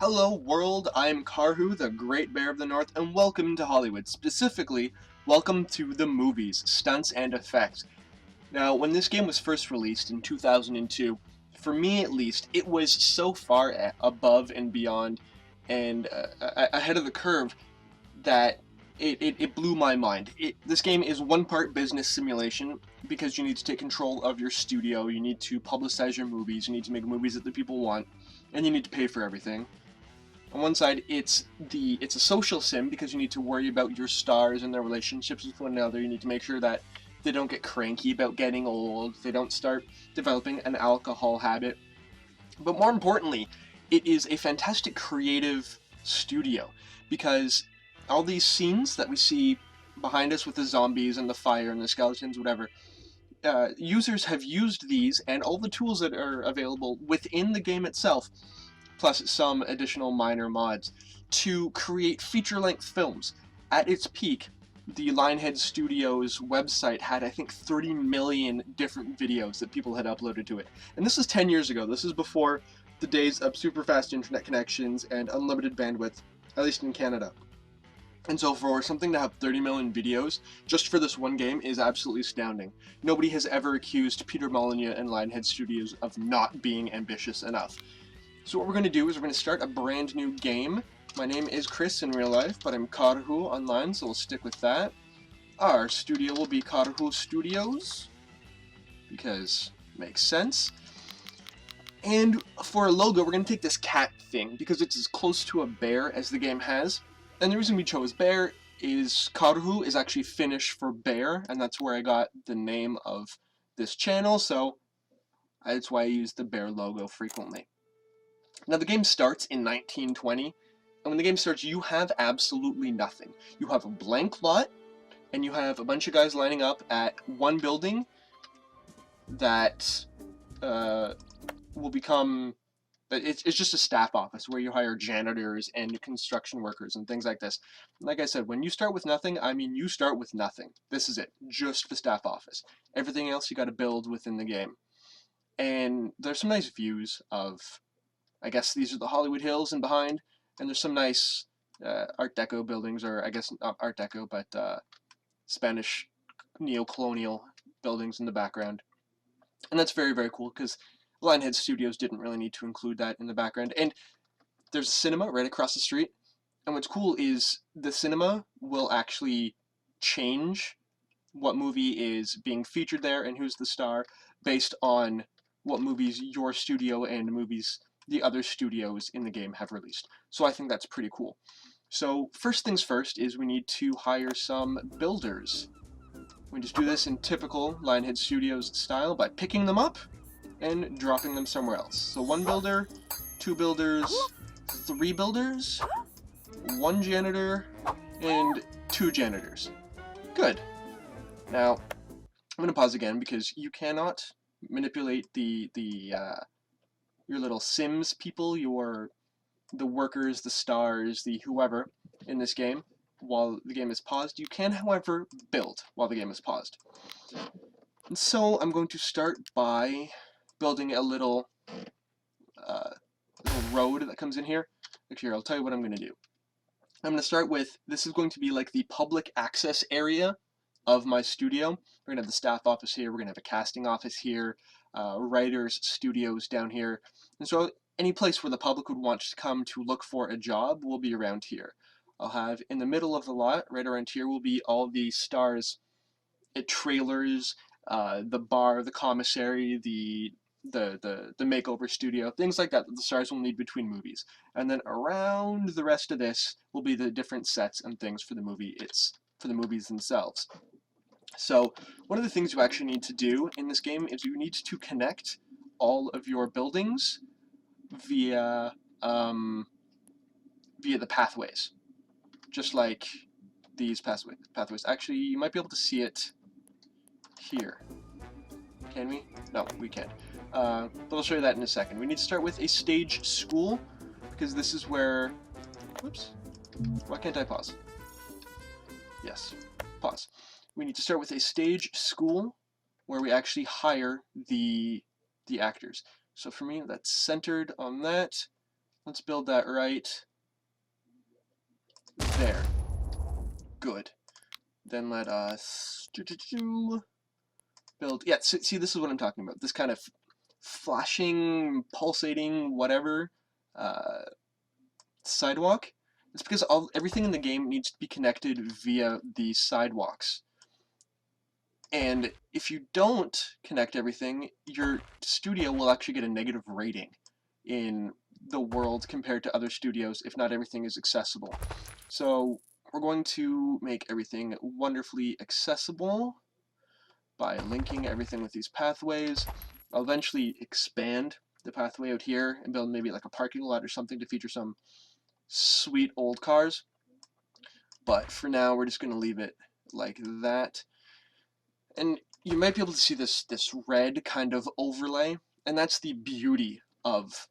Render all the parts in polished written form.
Hello world, I'm Karhu, the Great Bear of the North, and welcome to Hollywood. Specifically, welcome to the movies, Stunts and Effects. Now, when this game was first released in 2002, for me at least, it was so far above and beyond and ahead of the curve that it blew my mind. This game is one part business simulation because you need to take control of your studio, you need to publicize your movies, you need to make movies that the people want, and you need to pay for everything. On one side, it's a social sim because you need to worry about your stars and their relationships with one another. You need to make sure that they don't get cranky about getting old, they don't start developing an alcohol habit. But more importantly, it is a fantastic creative studio because all these scenes that we see behind us with the zombies and the fire and the skeletons, whatever, users have used these and all the tools that are available within the game itself, plus some additional minor mods, to create feature-length films. At its peak, the Lionhead Studios website had, I think, 30 million different videos that people had uploaded to it. And this is 10 years ago. This is before the days of super fast internet connections and unlimited bandwidth, at least in Canada. And so for something to have 30 million videos just for this one game is absolutely astounding. Nobody has ever accused Peter Molyneux and Lionhead Studios of not being ambitious enough. So what we're going to do is we're going to start a brand new game. My name is Chris in real life, but I'm Karhu online, so we'll stick with that. Our studio will be Karhu Studios, because it makes sense. And for a logo, we're going to take this cat thing, because it's as close to a bear as the game has. And the reason we chose bear is Karhu is actually Finnish for bear, and that's where I got the name of this channel, so that's why I use the bear logo frequently. Now the game starts in 1920, and when the game starts you have absolutely nothing. You have a blank lot, and you have a bunch of guys lining up at one building that will become... It's just a staff office where you hire janitors and construction workers and things like this. Like I said, when you start with nothing, I mean you start with nothing. This is it, just the staff office. Everything else you gotta build within the game. And there's some nice views of... I guess these are the Hollywood Hills and behind, and there's some nice Art Deco buildings, or I guess not Art Deco, but Spanish neo-colonial buildings in the background. And that's very, very cool, because Lionhead Studios didn't really need to include that in the background. And there's a cinema right across the street, and what's cool is the cinema will actually change what movie is being featured there and who's the star based on what movies your studio and movies the other studios in the game have released. So I think that's pretty cool. So first things first is we need to hire some builders. We just do this in typical Lionhead Studios style by picking them up and dropping them somewhere else. So one builder, two builders, three builders, one janitor, and two janitors. Good. Now, I'm going to pause again because you cannot manipulate your little Sims people, the workers, the stars, the whoever in this game while the game is paused. You can, however, build while the game is paused. And so I'm going to start by building a little road that comes in here. Actually, here, I'll tell you what I'm going to do. I'm going to start with, this is going to be like the public access area of my studio. We're going to have the staff office here, we're going to have a casting office here, writers' studios down here, and so any place where the public would want to come to look for a job will be around here. I'll have, in the middle of the lot, right around here, will be all the stars' trailers, the bar, the commissary, the makeover studio, things like that that the stars will need between movies. And then around the rest of this will be the different sets and things for the movies themselves. So one of the things you actually need to do in this game is you need to connect all of your buildings via the pathways, just like these pathways. Actually, you might be able to see it here. Can we? No, we can't. But I'll show you that in a second. We need to start with a stage school, because this is where... Whoops. Why can't I pause? Yes. Pause. We need to start with a stage school where we actually hire the actors. So for me, that's centered on that. Let's build that right there. Good. Then let us build. Yeah, see, this is what I'm talking about. This kind of flashing, pulsating, whatever sidewalk. It's because everything in the game needs to be connected via these sidewalks. And if you don't connect everything, your studio will actually get a negative rating in the world compared to other studios if not everything is accessible. So we're going to make everything wonderfully accessible by linking everything with these pathways. I'll eventually expand the pathway out here and build maybe like a parking lot or something to feature some sweet old cars. But for now, we're just going to leave it like that. And you might be able to see this red kind of overlay, and that's the beauty of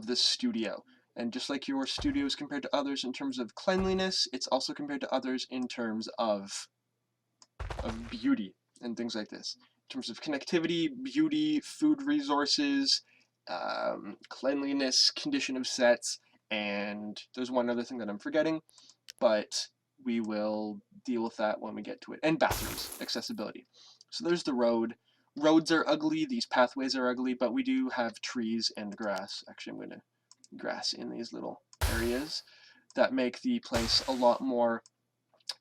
this studio. And just like your studio is compared to others in terms of cleanliness, it's also compared to others in terms of beauty and things like this. In terms of connectivity, beauty, food resources, cleanliness, condition of sets, and there's one other thing that I'm forgetting, but we will deal with that when we get to it. And bathrooms, accessibility. So there's the road. Roads are ugly, these pathways are ugly, but we do have trees and grass. Actually, I'm going to grass in these little areas that make the place a lot more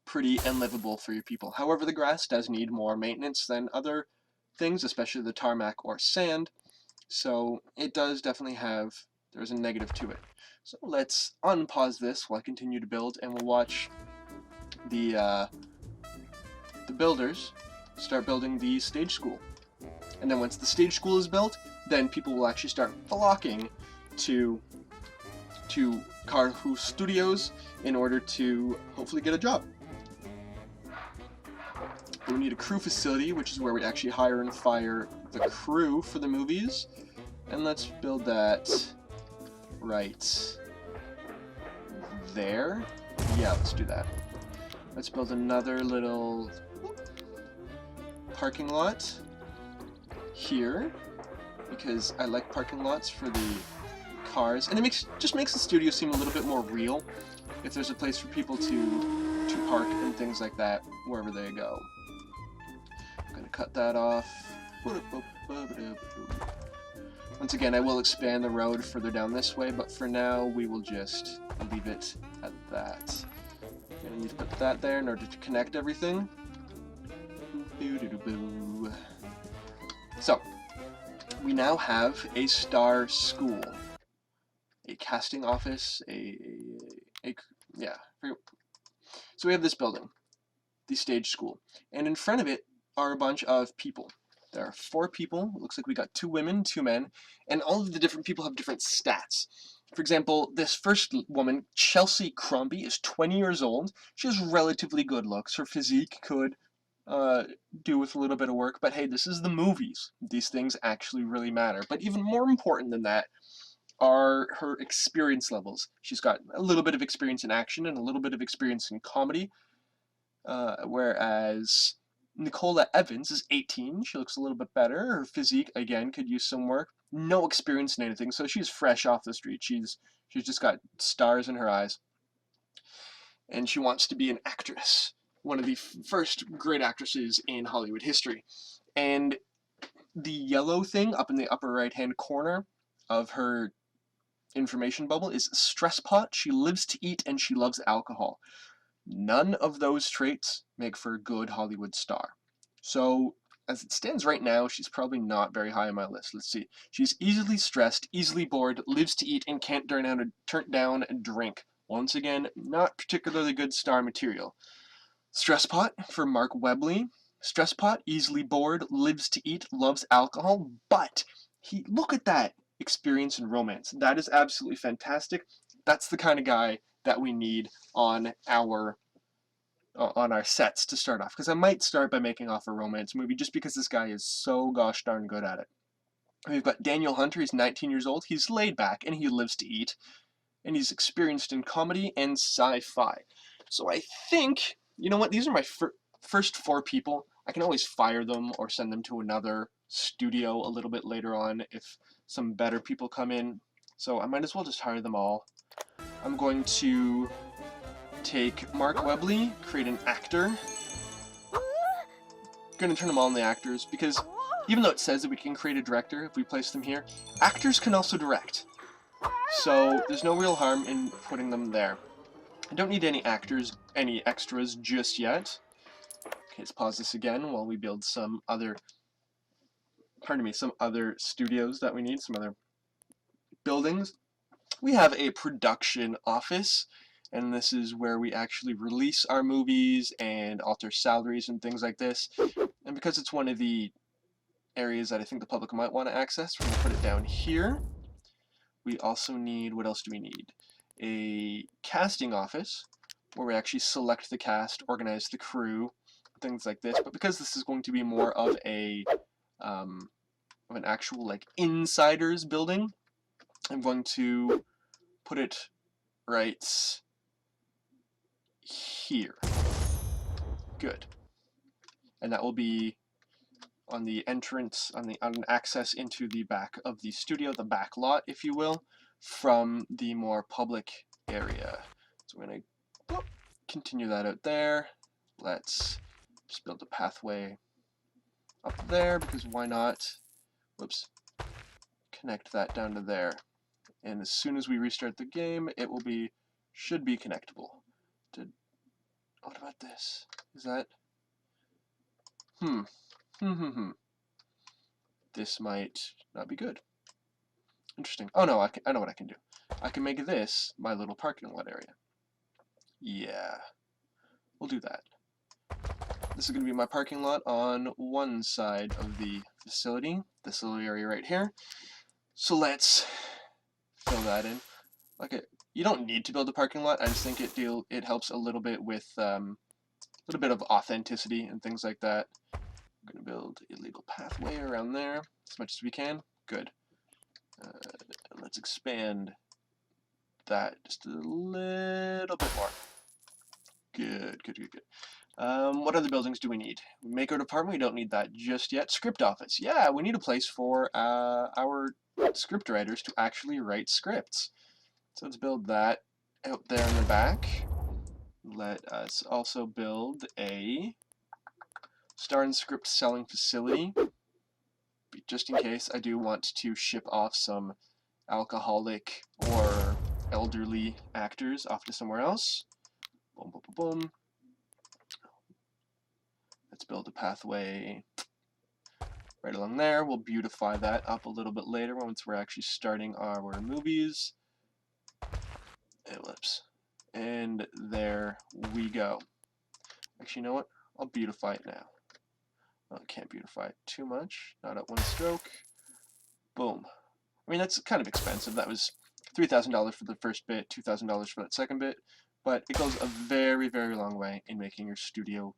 pretty and livable for your people. However, the grass does need more maintenance than other things, especially the tarmac or sand, so it does definitely have, there's a negative to it. So let's unpause this while I continue to build, and we'll watch the builders start building the stage school. And then once the stage school is built, then people will actually start flocking to Karhu Studios in order to hopefully get a job. We need a crew facility, which is where we actually hire and fire the crew for the movies. And let's build that right there. Yeah, let's do that. Let's build another little parking lot here, because I like parking lots for the cars, and it just makes the studio seem a little bit more real if there's a place for people to park and things like that wherever they go. I'm gonna cut that off. Once again, I will expand the road further down this way, but for now we will just leave it at that. I'm gonna need to put that there in order to connect everything. So, we now have a star school, a casting office, yeah. So we have this building, the stage school, and in front of it are a bunch of people. There are 4 people. It looks like we got 2 women, 2 men, and all of the different people have different stats. For example, this first woman, Chelsea Crombie, is 20 years old. She has relatively good looks. Her physique could do with a little bit of work, but hey, this is the movies. These things actually really matter. But even more important than that are her experience levels. She's got a little bit of experience in action and a little bit of experience in comedy, whereas Nicola Evans is 18. She looks a little bit better. Her physique, again, could use some work. No experience in anything, so she's fresh off the street. She's just got stars in her eyes. And she wants to be an actress. One of the first great actresses in Hollywood history. And the yellow thing up in the upper right-hand corner of her information bubble is stress pot. She lives to eat and she loves alcohol. None of those traits make for a good Hollywood star. So, as it stands right now, she's probably not very high on my list. Let's see. She's easily stressed, easily bored, lives to eat, and can't turn down a drink. Once again, not particularly good star material. Stress pot for Mark Webley. Stress pot, easily bored, lives to eat, loves alcohol, but look at that experience in romance. That is absolutely fantastic. That's the kind of guy that we need on our sets to start off, because I might start by making off a romance movie just because this guy is so gosh darn good at it. We've got Daniel Hunter. He's 19 years old. He's laid back and he lives to eat, and he's experienced in comedy and sci-fi. So I think, you know what, these are my first 4 people. I can always fire them or send them to another studio a little bit later on if some better people come in. so I might as well just hire them all. I'm going to take Mark Webley, create an actor. Going to turn them all into actors, because even though it says that we can create a director if we place them here, actors can also direct. So there's no real harm in putting them there. I don't need any actors, any extras just yet. Okay, let's pause this again while we build some other, some other studios that we need, some other buildings. We have a production office, and this is where we actually release our movies and alter salaries and things like this. And because it's one of the areas that I think the public might want to access, we're going to put it down here. We also need, what else do we need? A casting office, where we actually select the cast, organize the crew, things like this. But because this is going to be more of a of an actual like insiders building, I'm going to put it right here. Good. And that will be on the entrance, on an access into the back of the studio, the back lot, if you will, from the more public area. So we're going to continue that out there. Let's just build a pathway up there, because why not? Whoops. Connect that down to there. And as soon as we restart the game, it will be, should be connectable. What about this? Is that? This might not be good. Interesting. Oh no, I know what I can do. I can make this my little parking lot area. Yeah, we'll do that. This is going to be my parking lot on one side of the facility, this little area right here. So let's fill that in. Okay, you don't need to build a parking lot. I just think it helps a little bit with a little bit of authenticity and things like that. I'm going to build a legal pathway around there as much as we can. Good. Let's expand that just a little bit more. Good. What other buildings do we need? Makeover Department, we don't need that just yet. Script office, yeah, we need a place for our script writers to actually write scripts. So let's build that out there in the back. Let us also build a star and script selling facility, just in case I do want to ship off some alcoholic or elderly actors off to somewhere else. Boom, boom, boom, boom. Let's build a pathway right along there. We'll beautify that up a little bit later once we're actually starting our movies. Ellipse. And there we go. Actually, you know what? I'll beautify it now. Well, I can't beautify it too much. Not at one stroke. Boom. I mean, that's kind of expensive. That was $3,000 for the first bit, $2,000 for that second bit. But it goes a very, very long way in making your studio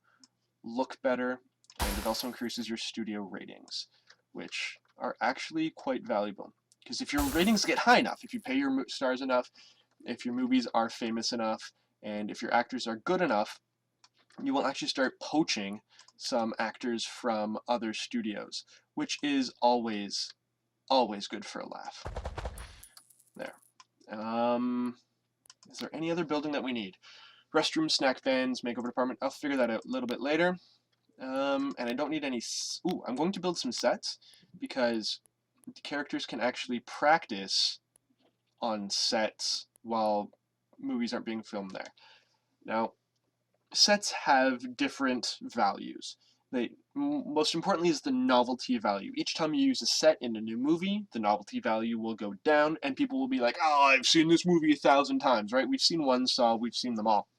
look better, and it also increases your studio ratings, which are actually quite valuable. Because if your ratings get high enough, if you pay your stars enough, if your movies are famous enough, and if your actors are good enough, you will actually start poaching some actors from other studios, which is always good for a laugh. There. Is there any other building that we need? Restroom, snack vans, makeover department. I'll figure that out a little bit later. And I don't need any... Ooh, I'm going to build some sets, because the characters can actually practice on sets while movies aren't being filmed there. Now, sets have different values. Most importantly is the novelty value. Each time you use a set in a new movie, the novelty value will go down, and people will be like, oh, I've seen this movie 1,000 times, right? We've seen one, so we've seen them all.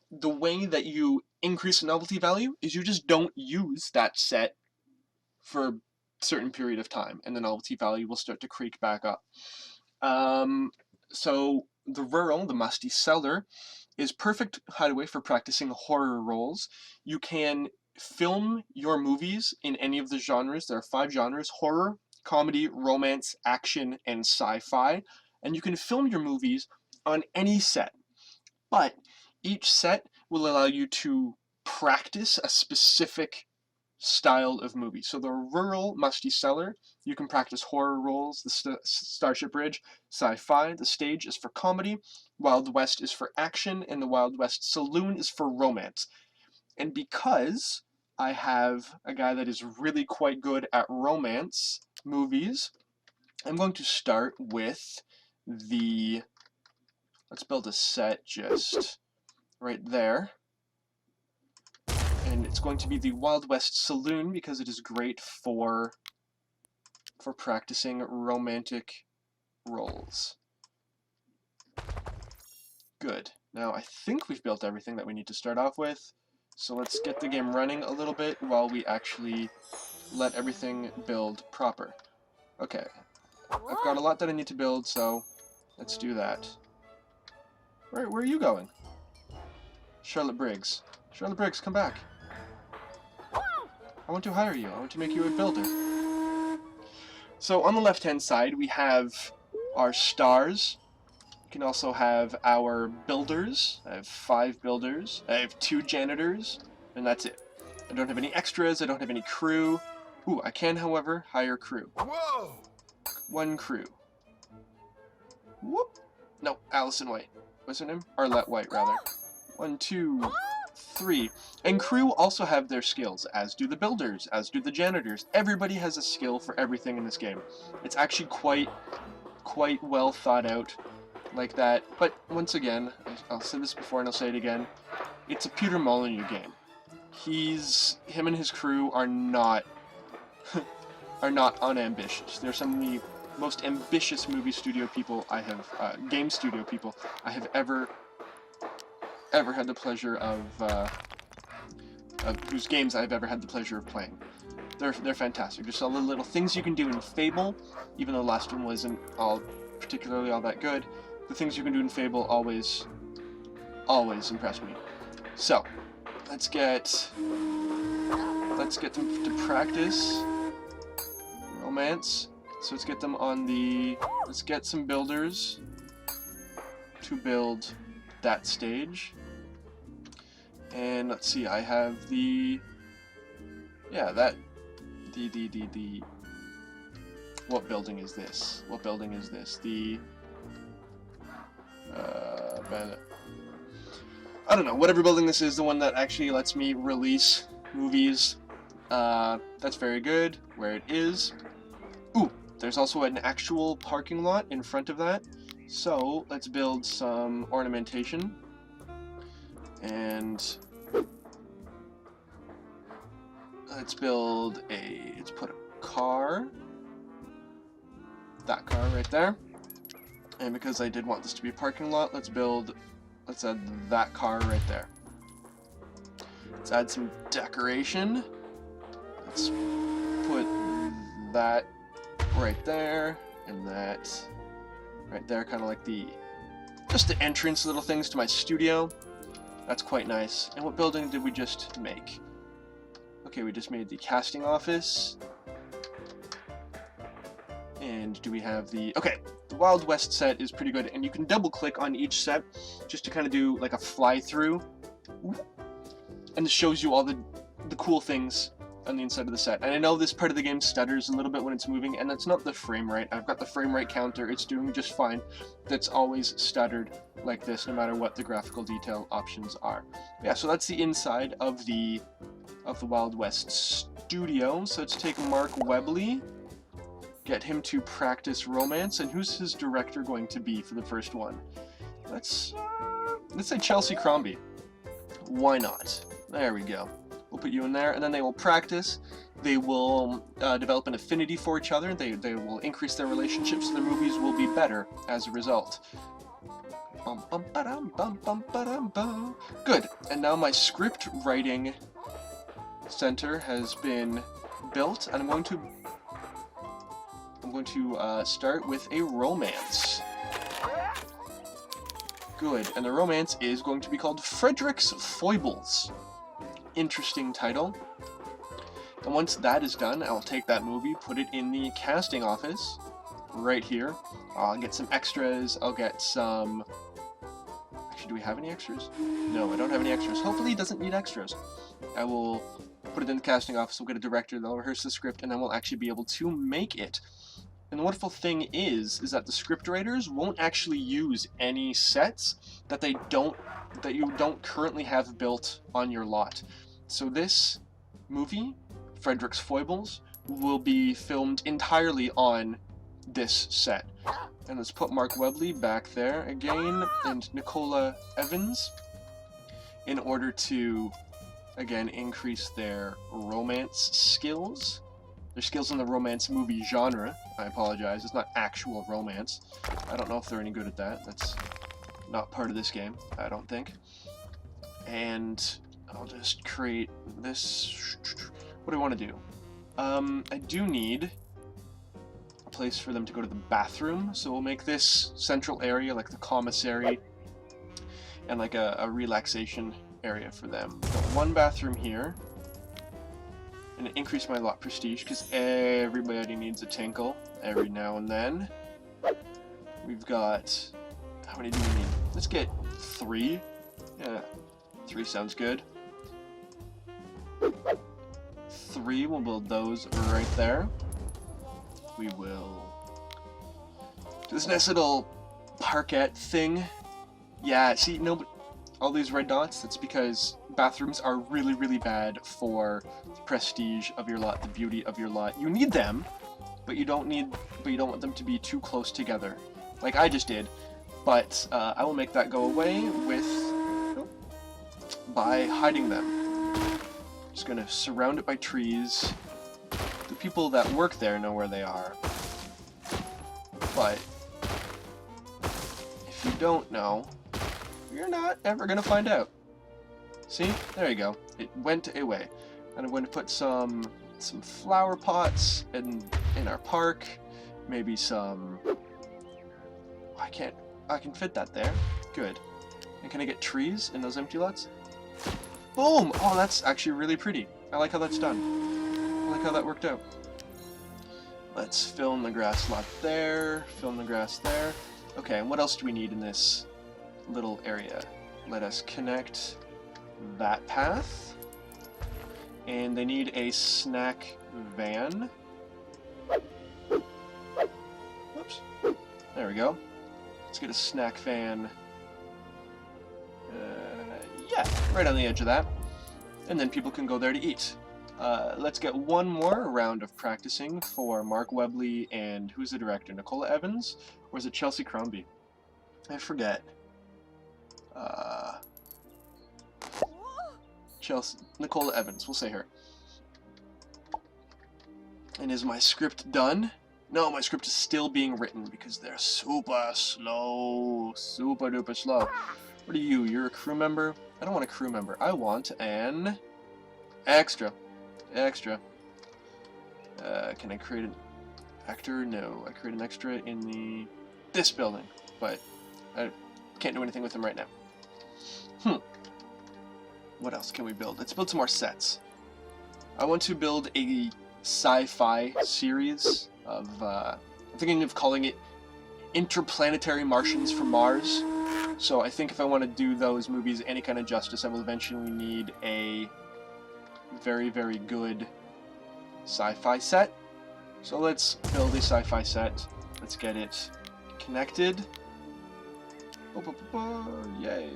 The way that you increase the novelty value is you just don't use that set for a certain period of time, and the novelty value will start to creep back up. So the rural, the musty cellar, is perfect hideaway for practicing horror roles. You can film your movies in any of the genres. There are 5 genres: horror, comedy, romance, action, and sci-fi. And you can film your movies on any set. But each set will allow you to practice a specific style of movie. So the rural musty cellar, you can practice horror roles, the Starship Bridge, sci-fi, the stage is for comedy, Wild West is for action, and the Wild West Saloon is for romance. And because I have a guy that is really quite good at romance movies, I'm going to start with the, let's build a set just right there. And it's going to be the Wild West Saloon because it is great for practicing romantic roles. Good. Now I think we've built everything that we need to start off with. So let's get the game running a little bit while we actually let everything build proper. Okay. I've got a lot that I need to build, so let's do that. Where are you going? Charlotte Briggs. Charlotte Briggs, come back. I want to hire you. I want to make you a builder. So on the left-hand side, we have our stars. We can also have our builders. I have 5 builders. I have 2 janitors, and that's it. I don't have any extras. I don't have any crew. Ooh, I can, however, hire crew. Whoa! 1 crew. Whoop. No, Allison White. What's her name? Arlette White, rather. 1, 2, 3. And crew also have their skills, as do the builders, as do the janitors. Everybody has a skill for everything in this game. It's actually quite well thought out like that. But once again, I'll say this before and I'll say it again, it's a Peter Molyneux game. Him and his crew are not unambitious. They're some of the most ambitious movie studio people I have, game studio people I have ever had the pleasure of whose games I've ever had the pleasure of playing. They're fantastic. Just all the little things you can do in Fable, even though the last one wasn't particularly all that good. The things you can do in Fable always impress me. So let's get them to practice romance. So let's get them on the. Let's get some builders to build that stage. And let's see, I have the. Yeah, that. The. What building is this? What building is this? The. I don't know. Whatever building this is, the one that actually lets me release movies. That's very good. Where it is. Ooh, there's also an actual parking lot in front of that. So let's build some ornamentation. And let's put a car. That car right there. And because I did want this to be a parking lot, let's add that car right there. Let's add some decoration. Let's put that right there, and that right there, kind of like just the entrance little things to my studio. That's quite nice. And what building did we just make? Okay, we just made the casting office. And do we have okay, the Wild West set is pretty good, and you can double click on each set just to kind of do like a fly through, and it shows you all the cool things on the inside of the set. And I know this part of the game stutters a little bit when it's moving, and that's not the frame rate. I've got the frame rate counter, it's doing just fine. That's always stuttered like this, no matter what the graphical detail options are. Yeah, so that's the inside of the Wild West studio. So let's take Mark Webley, get him to practice romance, and who's his director going to be for the first one? Let's say Chelsea Crombie. Why not? There we go. We'll put you in there, and then they will practice. They will develop an affinity for each other. They will increase their relationships, and their movies will be better as a result. Good. And now my script writing center has been built, and I'm going to start with a romance. Good, and the romance is going to be called Frederick's Foibles. Interesting title. And once that is done, I'll take that movie, put it in the casting office, right here. I'll get some extras, I'll get some... Actually, do we have any extras? No, I don't have any extras. Hopefully it doesn't need extras. I will put it in the casting office, we'll get a director, they'll rehearse the script, and then we'll actually be able to make it. And the wonderful thing is that the scriptwriters won't actually use any sets that you don't currently have built on your lot. So this movie, Frederick's Foibles, will be filmed entirely on this set. And let's put Mark Webley back there again, and Nicola Evans, in order to, again, increase their romance skills. Their skills in the romance movie genre. I apologize, it's not actual romance. I don't know if they're any good at that. That's not part of this game, I don't think. And I'll just create this. What do I want to do? I do need a place for them to go to the bathroom, so we'll make this central area like the commissary and like a relaxation area for them. We've got one bathroom here. And increase my lot prestige, because everybody needs a tinkle every now and then. We've got... How many do we need? Let's get 3. Yeah, 3 sounds good. 3, we'll build those right there. We will... do this nice little parquet thing. Yeah, see, no, all these red dots, that's because bathrooms are really, really bad for the prestige of your lot, the beauty of your lot. You need them, but you don't want them to be too close together, like I just did. But I will make that go away by hiding them. Just gonna surround it by trees. The people that work there know where they are, but if you don't know, you're not ever gonna find out. See? There you go. It went away. And I'm going to put some flower pots in our park. Maybe some... I can fit that there. Good. And can I get trees in those empty lots? Boom! Oh, that's actually really pretty. I like how that's done. I like how that worked out. Let's fill in the grass lot there. Fill in the grass there. Okay, and what else do we need in this little area? Let us connect that path, and they need a snack van. Whoops. There we go. Let's get a snack van. Yeah, right on the edge of that. And then people can go there to eat. Let's get one more round of practicing for Mark Webley and who's the director? Nicola Evans? Or is it Chelsea Crombie? I forget. Nicola Evans, we'll say her. And is my script done? No, my script is still being written because they're super slow. Super duper slow. What are you? You're a crew member? I don't want a crew member. I want an extra. Extra. Can I create an actor? No. I create an extra in this building, but I can't do anything with him right now. What else can we build? Let's build some more sets. I want to build a sci-fi series of, I'm thinking of calling it Interplanetary Martians from Mars. So I think if I want to do those movies any kind of justice, I will eventually need a very, very good sci-fi set. So let's build a sci-fi set. Let's get it connected. Yay.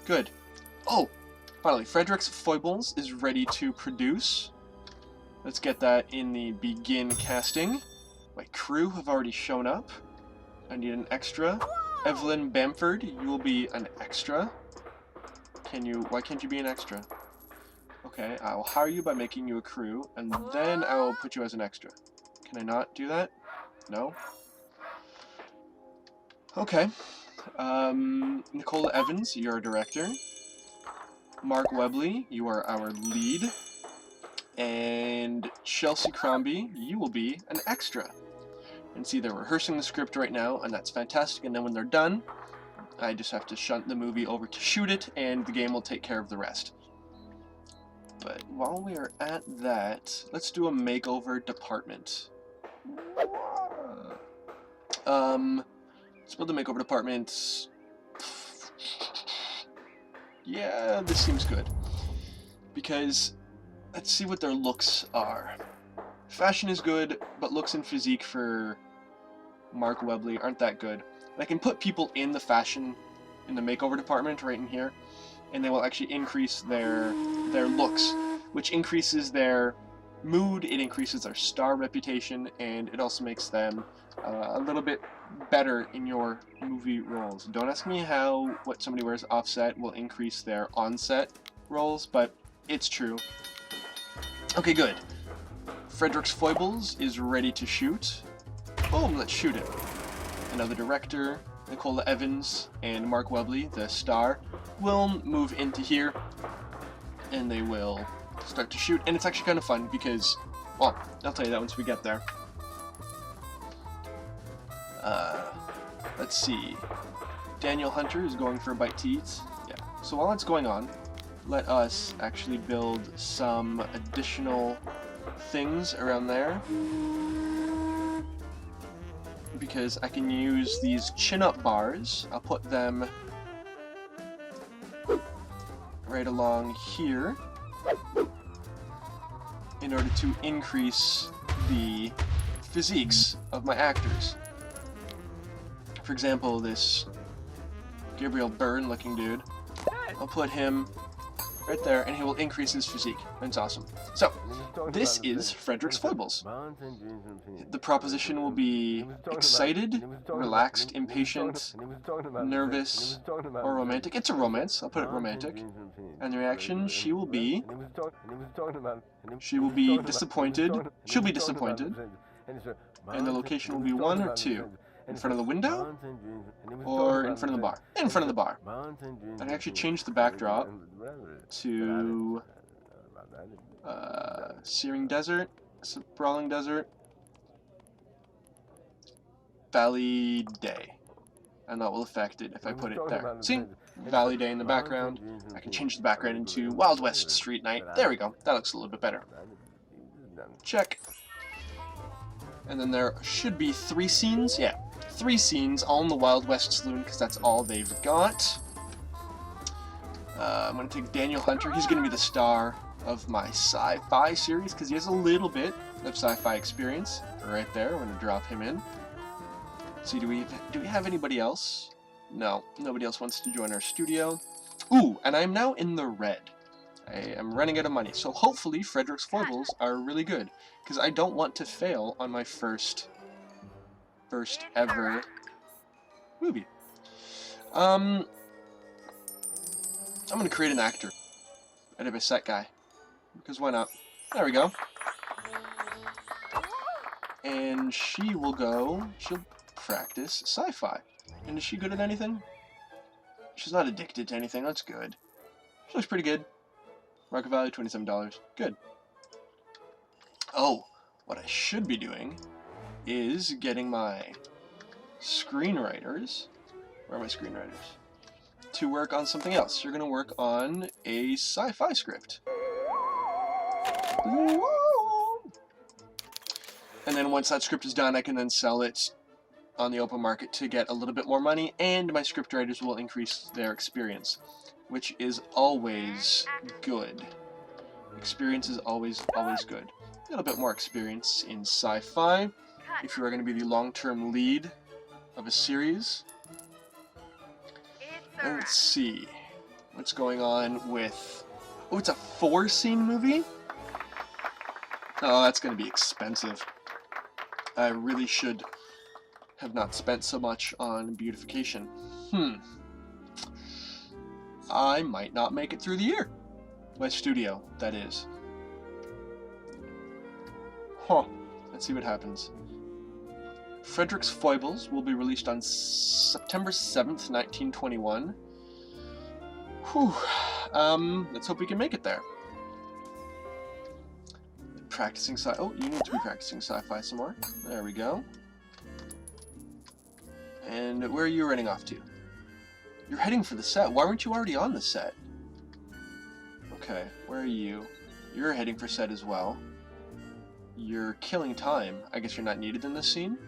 Good. Oh! Finally, Frederick's Foibles is ready to produce. Let's get that in the begin casting. My crew have already shown up. I need an extra. Evelyn Bamford, you will be an extra. Why can't you be an extra? Okay, I will hire you by making you a crew, and then I will put you as an extra. Can I not do that? No? Okay. Nicola Evans, you're a director. Mark Webley, you are our lead. And Chelsea Crombie, you will be an extra. And see, they're rehearsing the script right now, and that's fantastic. And then when they're done, I just have to shunt the movie over to shoot it, and the game will take care of the rest. But while we are at that, let's do a makeover department. Let's build a makeover department. Yeah, this seems good. Because let's see what their looks are. Fashion is good, but looks and physique for Mark Webley aren't that good. And I can put people in the fashion, in the makeover department right in here, and they will actually increase their looks, which increases their mood, it increases their star reputation, and it also makes them a little bit better in your movie roles. Don't ask me how what somebody wears offset will increase their onset roles, but it's true. Okay, good. Frederick's Foibles is ready to shoot. Boom, let's shoot it. And now the director, Nicola Evans, and Mark Webley, the star, will move into here, and they will start to shoot. And it's actually kind of fun because, well, I'll tell you that once we get there. Let's see. Daniel Hunter is going for a bite to eat. Yeah. So while that's going on, let us actually build some additional things around there, because I can use these chin-up bars. I'll put them right along here in order to increase the physiques of my actors. For example, this Gabriel Byrne looking dude, I'll put him right there, and he will increase his physique. That's awesome. So, this is Frederick's Foibles. The proposition will be excited, relaxed, impatient, nervous, or romantic. It's a romance. I'll put it romantic. And the reaction, she will be disappointed. She'll be disappointed. And the location will be 1 or 2. In front of the window? Or in front of the bar? In front of the bar. I can actually change the backdrop to Searing Desert, Sprawling Desert, Valley Day. And that will affect it if I put it there. See? Valley Day in the background. I can change the background into Wild West Street Night. There we go. That looks a little bit better. Check. And then there should be 3 scenes. Yeah. 3 scenes, all in the Wild West Saloon, because that's all they've got. I'm going to take Daniel Hunter. He's going to be the star of my sci-fi series, because he has a little bit of sci-fi experience. Right there, we're going to drop him in. Let's see, do we have anybody else? No, nobody else wants to join our studio. Ooh, and I'm now in the red. I am running out of money, so hopefully Frederick's Foibles are really good, because I don't want to fail on my first ever movie. I'm gonna create an actor out of a set guy, because why not? There we go. And she'll practice sci-fi. And is she good at anything? She's not addicted to anything, that's good. She looks pretty good. Market value, $27. Good. Oh, what I should be doing is getting my screenwriters, where are my screenwriters, to work on something else. You're going to work on a sci-fi script. Woo! And then once that script is done, I can then sell it on the open market to get a little bit more money, and my scriptwriters will increase their experience, which is always good. Experience is always good. A little bit more experience in sci-fi. If you are going to be the long-term lead of a series. And let's see what's going on with... Oh, it's a 4-scene movie? Oh, that's going to be expensive. I really should have not spent so much on beautification. I might not make it through the year. My studio, that is. Huh. Let's see what happens. Frederick's Foibles will be released on September 7th, 1921. Whew. Let's hope we can make it there. Practicing oh, you need to be practicing sci-fi some more. There we go. And where are you running off to? You're heading for the set. Why weren't you already on the set? Okay, where are you? You're heading for set as well. You're killing time. I guess you're not needed in this scene?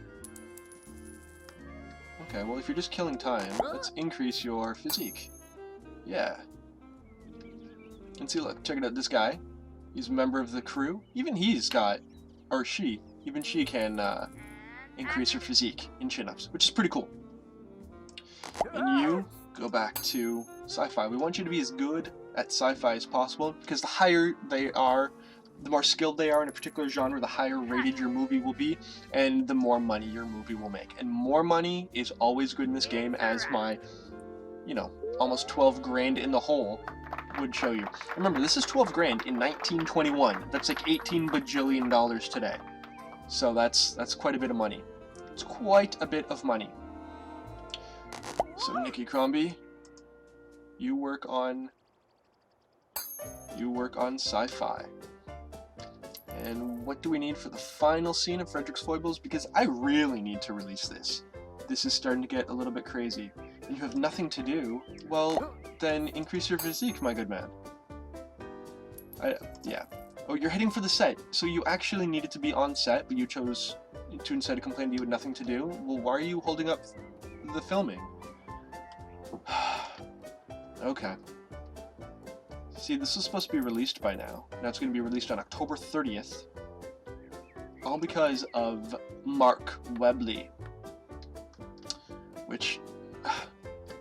Okay, well if you're just killing time, let's increase your physique. Yeah. And see, look, check it out, this guy. He's a member of the crew. Even he's got, or she, even she can increase her physique in chin-ups, which is pretty cool. And you go back to sci-fi. We want you to be as good at sci-fi as possible, because the higher they are, the more skilled they are in a particular genre, the higher rated your movie will be, and the more money your movie will make. And more money is always good in this game, as my, almost 12 grand in the hole would show you. Remember, this is 12 grand in 1921. That's like 18 bajillion dollars today. So that's quite a bit of money. It's quite a bit of money. So Nikki Crombie, you work on sci-fi. And what do we need for the final scene of Frederick's Foibles? Because I really need to release this. This is starting to get a little bit crazy. And you have nothing to do, well, then increase your physique, my good man. Yeah. Oh, you're heading for the set. So you actually needed to be on set, but you chose to instead complain that you had nothing to do? Well, why are you holding up the filming? Okay. See, this was supposed to be released by now. Now it's going to be released on October 30th. All because of Mark Webley. Which,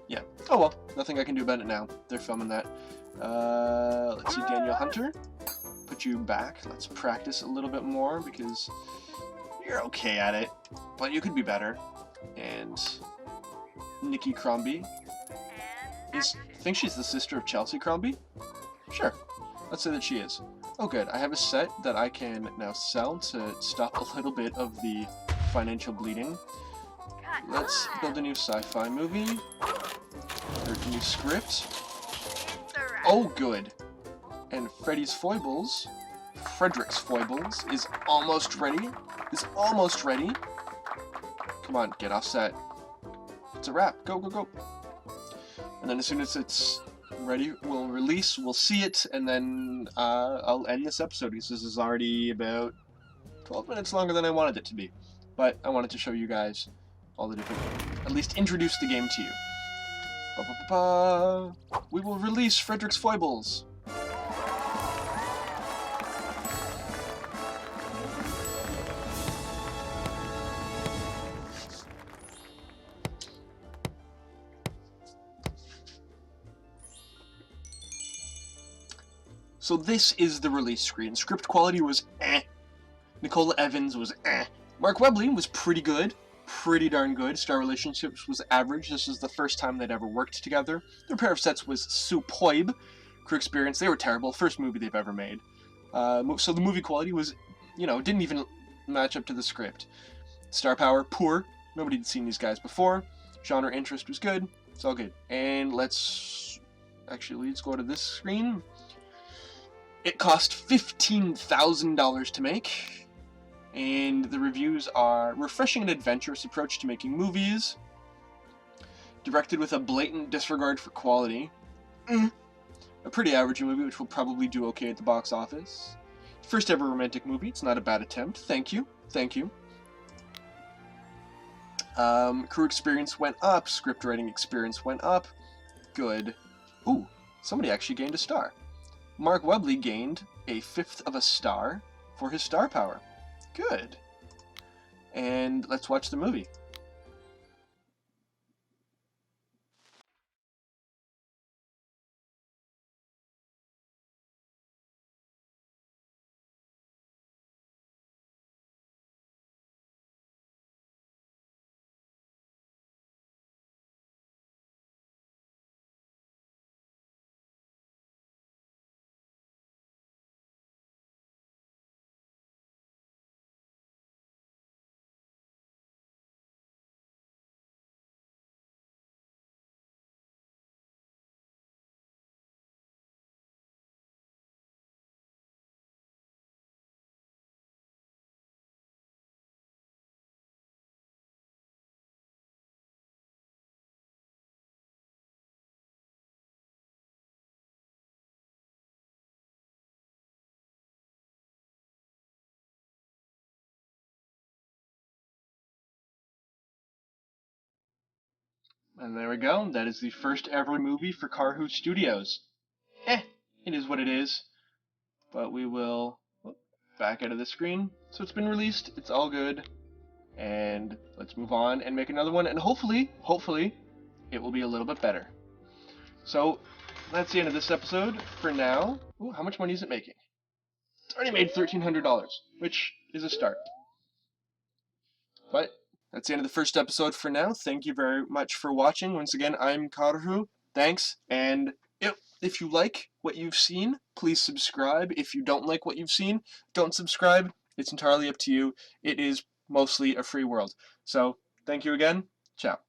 yeah. Oh well, nothing I can do about it now. They're filming that. Let's see, Daniel Hunter. Put you back. Let's practice a little bit more because you're okay at it, but you could be better. And Nikki Crombie. I think she's the sister of Chelsea Crombie? Sure. Let's say that she is. Oh good, I have a set that I can now sell to stop a little bit of the financial bleeding. Let's build a new sci-fi movie. Or a new script. Oh good. And Freddy's Foibles, Frederick's Foibles, is almost ready. Come on, get off set. It's a wrap. Go, go, go. And then as soon as it's ready, we'll release, we'll see it, and then I'll end this episode because this is already about 12 minutes longer than I wanted it to be. But I wanted to show you guys all the different, at least introduce the game to you. Ba-ba-ba-ba. We will release Frederick's Foibles. So this is the release screen. Script quality was eh. Nicola Evans was eh. Mark Webley was pretty good. Pretty darn good. Star Relationships was average. This was the first time they'd ever worked together. Their pair of sets was superb. Crew experience, they were terrible. First movie they've ever made. So the movie quality was, didn't even match up to the script. Star power, poor. Nobody had seen these guys before. Genre interest was good. It's all good. And let's go to this screen. It cost $15,000 to make, and the reviews are refreshing and adventurous approach to making movies, directed with a blatant disregard for quality, a pretty average movie which will probably do okay at the box office, first ever romantic movie, it's not a bad attempt, thank you. Crew experience went up, script writing experience went up, good. Ooh, somebody actually gained a star. Mark Webley gained a 1/5 of a star for his star power. Good. And let's watch the movie. And there we go. That is the first ever movie for Carhu Studios. It is what it is. but we will back out of the screen. So it's been released, it's all good, and let's move on and make another one, and hopefully, it will be a little bit better. So that's the end of this episode for now. Ooh, how much money is it making? It's already made $1,300, which is a start. But that's the end of the first episode for now. Thank you very much for watching. Once again, I'm Karhu. Thanks, and if you like what you've seen, please subscribe. If you don't like what you've seen, don't subscribe. It's entirely up to you. It is mostly a free world. So, thank you again. Ciao.